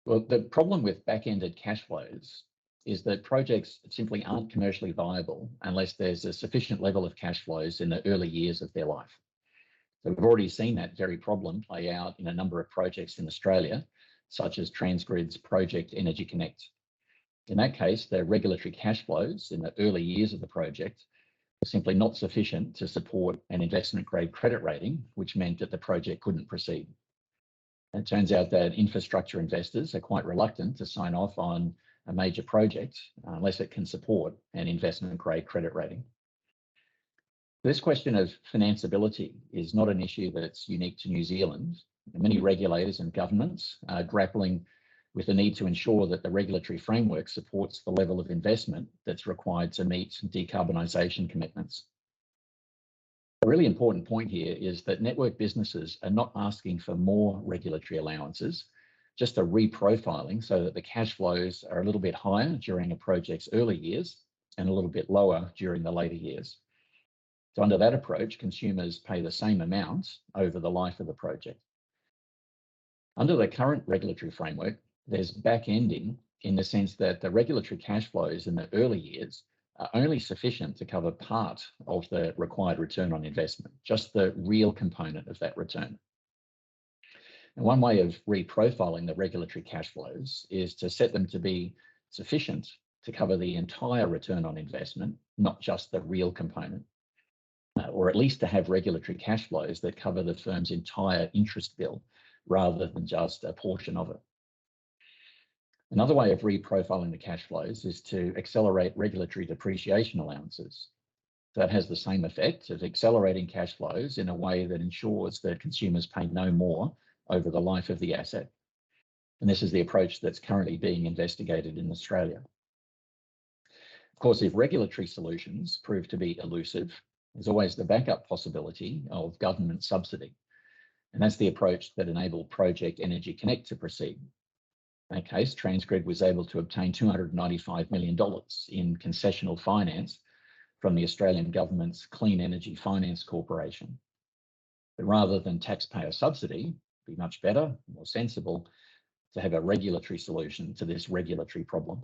Well, the problem with back-ended cash flows is that projects simply aren't commercially viable unless there's a sufficient level of cash flows in the early years of their life. So we've already seen that very problem play out in a number of projects in Australia, such as Transgrid's project Energy Connect. In that case, the regulatory cash flows in the early years of the project were simply not sufficient to support an investment-grade credit rating, which meant that the project couldn't proceed. It turns out that infrastructure investors are quite reluctant to sign off on a major project unless it can support an investment-grade credit rating. This question of financeability is not an issue that's unique to New Zealand. Many regulators and governments are grappling with the need to ensure that the regulatory framework supports the level of investment that's required to meet decarbonisation commitments. A really important point here is that network businesses are not asking for more regulatory allowances, just a reprofiling so that the cash flows are a little bit higher during a project's early years and a little bit lower during the later years. So under that approach, consumers pay the same amount over the life of the project. Under the current regulatory framework, there's back-ending in the sense that the regulatory cash flows in the early years are only sufficient to cover part of the required return on investment, just the real component of that return. And one way of reprofiling the regulatory cash flows is to set them to be sufficient to cover the entire return on investment, not just the real component, or at least to have regulatory cash flows that cover the firm's entire interest bill rather than just a portion of it. Another way of reprofiling the cash flows is to accelerate regulatory depreciation allowances. That has the same effect of accelerating cash flows in a way that ensures that consumers pay no more over the life of the asset. And this is the approach that's currently being investigated in Australia. Of course, if regulatory solutions prove to be elusive, there's always the backup possibility of government subsidy. And that's the approach that enabled Project Energy Connect to proceed. In that case, Transgrid was able to obtain $295 million in concessional finance from the Australian government's Clean Energy Finance Corporation. But rather than taxpayer subsidy, it'd be much better, more sensible to have a regulatory solution to this regulatory problem.